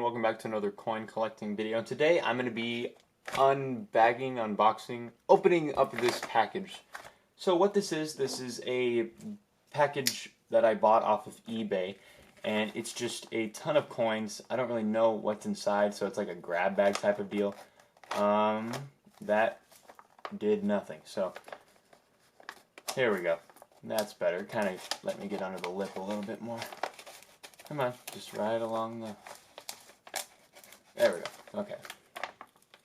welcome back to another coin collecting video. Today I'm going to be unboxing, opening up this package. So what this is a package that I bought off of eBay, and it's just a ton of coins. I don't really know what's inside, so it's like a grab bag type of deal. That did nothing, so here we go. That's better. Kind of let me get under the lip a little bit more. Come on, just right along the... There we go. Okay.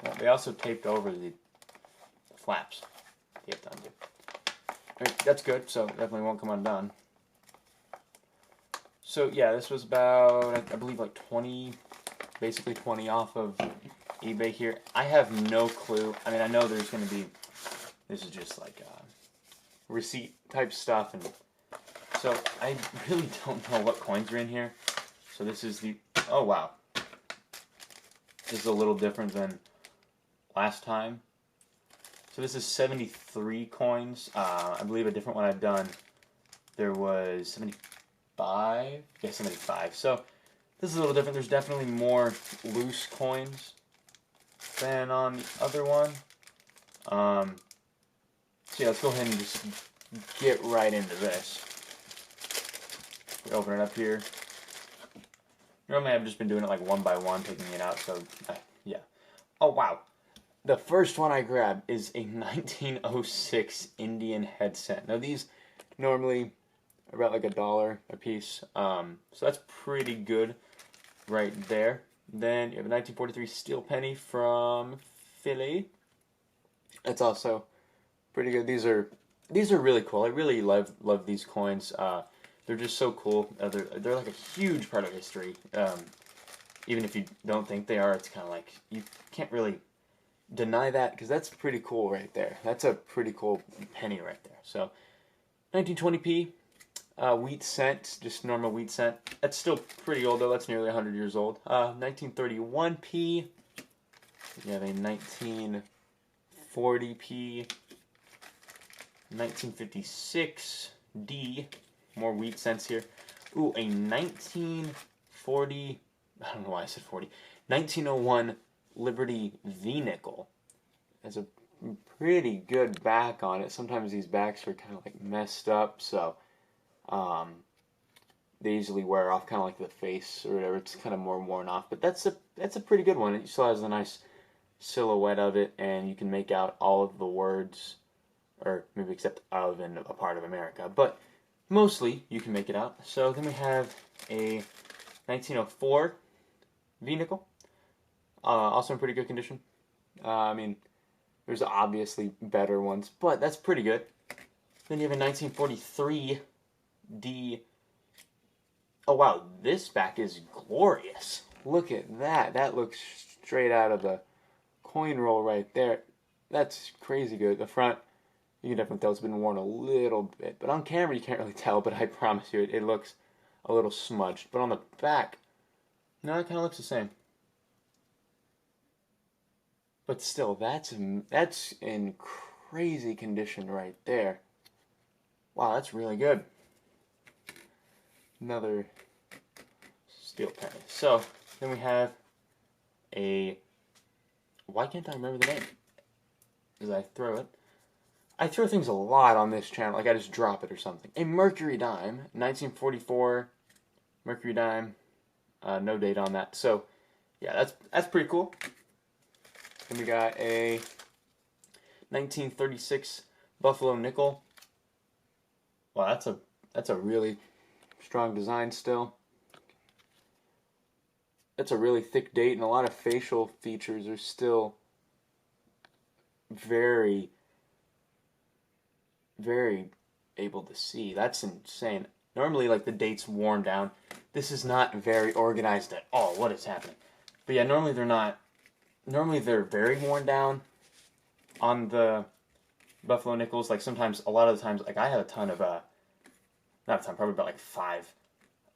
Well, they also taped over the flaps. Taped on you. Right, that's good, so definitely won't come undone. So yeah, this was about, I believe, like 20, basically 20 off of eBay here. I have no clue. I mean, I know there's going to be, this is just like receipt type stuff, and so I really don't know what coins are in here. So this is the, oh wow. This is a little different than last time. So this is 73 coins. I believe a different one I've done, there was 75? Yeah, 75. So this is a little different. There's definitely more loose coins than on the other one. So yeah, let's go ahead and just get right into this. We open it up here. Normally I've just been doing it like one by one, taking it out, so yeah. Oh wow. The first one I grabbed is a 1906 Indian headset. Now these normally are about like $1 a piece, so that's pretty good right there. Then you have a 1943 steel penny from Philly. That's also pretty good. These are really cool. I really love these coins. They're just so cool. They're like a huge part of history. Even if you don't think they are, it's kind of like you can't really deny that, because that's pretty cool right there. That's a pretty cool penny right there. So 1920p, wheat cent, just normal wheat cent. That's still pretty old though. That's nearly 100 years old. 1931p. You have a 1940p. 1956D. More wheat cents here. Ooh, a 1940, I don't know why I said 40, 1901 Liberty V-nickel. Has a pretty good back on it. Sometimes these backs are kind of like messed up, so they easily wear off, kind of like the face or whatever. It's kind of more worn off, but that's a pretty good one. It still has a nice silhouette of it, and you can make out all of the words, or maybe except of and a part of America, but mostly you can make it out. So then we have a 1904 V-nickel, also in pretty good condition. I mean, there's obviously better ones, but that's pretty good. Then you have a 1943 D. Oh wow, this back is glorious. Look at that. That looks straight out of the coin roll right there. That's crazy good. The front, you can definitely tell it's been worn a little bit, but on camera you can't really tell, but I promise you it looks a little smudged. But on the back, no, it kind of looks the same. But still, that's in crazy condition right there. Wow, that's really good. Another steel penny. So, then we have a, why can't I remember the name? As I throw it. I throw things a lot on this channel, like I just drop it or something. A Mercury dime, 1944 Mercury dime, no date on that. So, yeah, that's pretty cool. Then we got a 1936 Buffalo nickel. Wow, that's a really strong design still. That's a really thick date, and a lot of facial features are still very able to see. That's insane. Normally, like, the date's worn down. This is not very organized at all. What is happening? But yeah, normally they're not. Normally they're very worn down on the Buffalo nickels. Like sometimes, a lot of the times, like I have a ton of, not a ton, probably about like 5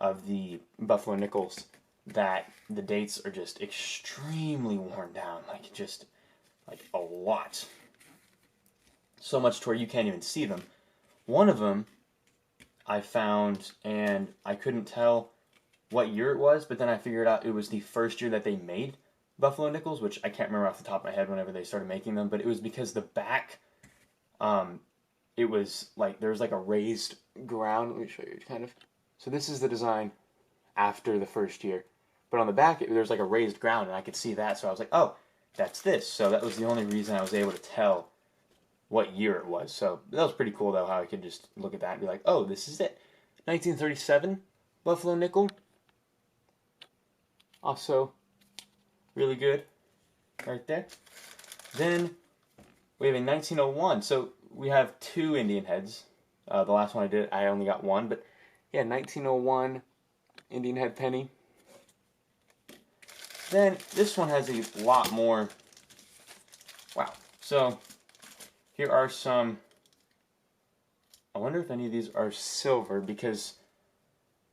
of the Buffalo nickels that the dates are just extremely worn down. Like just, like a lot. So much to where you can't even see them. One of them I found, and I couldn't tell what year it was, but then I figured out it was the first year that they made buffalo nickels, which I can't remember off the top of my head whenever they started making them, but it was because the back, it was like, there was like a raised ground. Let me show you kind of. So this is the design after the first year, but on the back, there's like a raised ground, and I could see that, so I was like, oh, that's this. So that was the only reason I was able to tell what year it was. So that was pretty cool, though, how I could just look at that and be like, oh, this is it. 1937 buffalo nickel. Also really good right there. Then we have a 1901. So we have two Indian heads. The last one I did, I only got one. But yeah, 1901 Indian head penny. Then this one has a lot more. Wow. So here are some. I wonder if any of these are silver, because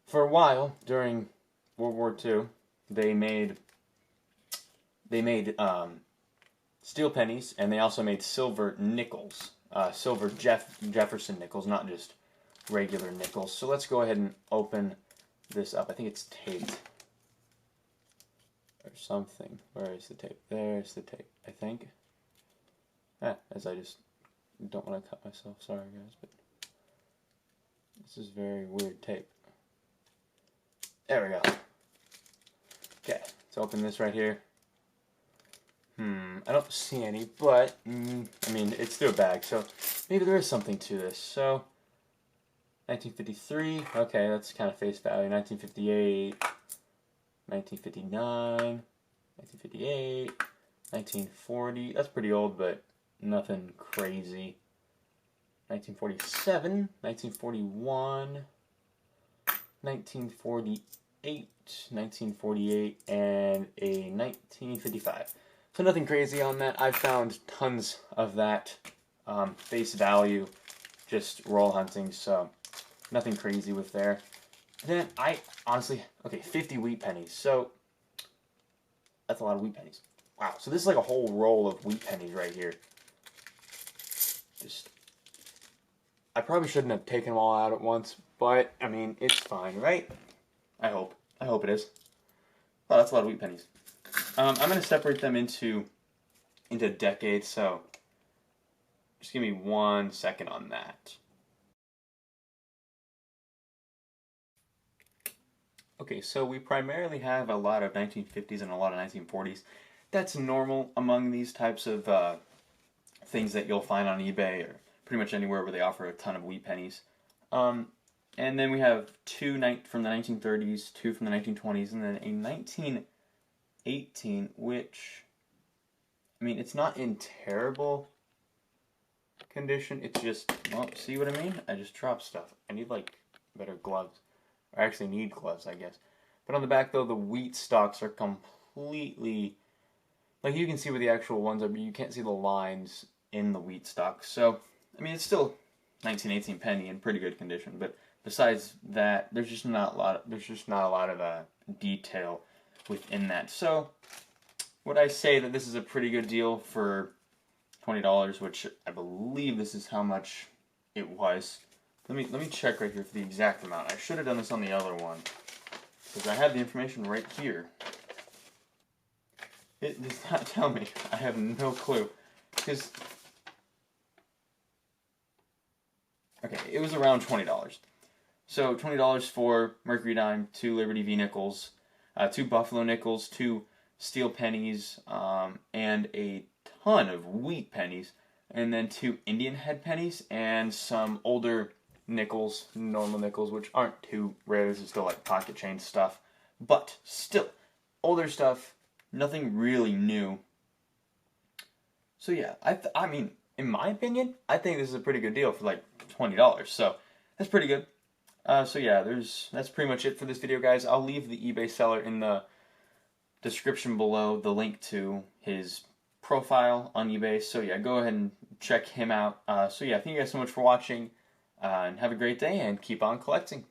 for a while during World War II, they made steel pennies, and they also made silver nickels, silver Jefferson nickels, not just regular nickels. So let's go ahead and open this up. I think it's taped or something. Where is the tape? There's the tape, I think. As I just don't want to cut myself. Sorry, guys, but this is very weird tape. There we go. Okay, let's open this right here. I don't see any, but, I mean, it's through a bag, so maybe there is something to this. So, 1953, okay, that's kind of face value. 1958, 1959, 1958, 1940, that's pretty old, but nothing crazy. 1947, 1941, 1948, 1948, and a 1955. So nothing crazy on that. I've found tons of that face value, just roll hunting, so nothing crazy with there. Then I honestly, okay, 50 wheat pennies. So that's a lot of wheat pennies. Wow, so this is like a whole roll of wheat pennies right here. I probably shouldn't have taken them all out at once, but I mean, it's fine, right? I hope it is. Oh, that's a lot of wheat pennies. I'm going to separate them into decades, so just give me 1 second on that. Okay, so we primarily have a lot of 1950s and a lot of 1940s. That's normal among these types of things that you'll find on eBay or pretty much anywhere where they offer a ton of wheat pennies. And then we have two from the 1930s, two from the 1920s, and then a 1918, which, I mean, it's not in terrible condition. It's just, well, see what I mean? I just dropped stuff. I need, like, better gloves. I actually need gloves, I guess. But on the back, though, the wheat stalks are completely, like, you can see where the actual ones are, but you can't see the lines in the wheat stalks. So, I mean, it's still 1918 penny in pretty good condition, but besides that, there's just not a lot of detail within that. So, would I say that this is a pretty good deal for $20, which I believe this is how much it was. Let me check right here for the exact amount. I should have done this on the other one, because I have the information right here. It does not tell me. I have no clue. Because, okay, it was around $20. So $20 for Mercury Dime, 2 Liberty V nickels, 2 Buffalo nickels, 2 steel pennies, and a ton of wheat pennies, and then 2 Indian head pennies, and some older nickels, normal nickels, which aren't too rare. This is still like pocket change stuff, but still, older stuff, nothing really new. So yeah, I mean, in my opinion, I think this is a pretty good deal for like $20, so that's pretty good. So yeah, that's pretty much it for this video, guys. I'll leave the eBay seller in the description below, the link to his profile on eBay. So yeah, go ahead and check him out. So yeah, thank you guys so much for watching, and have a great day, and keep on collecting.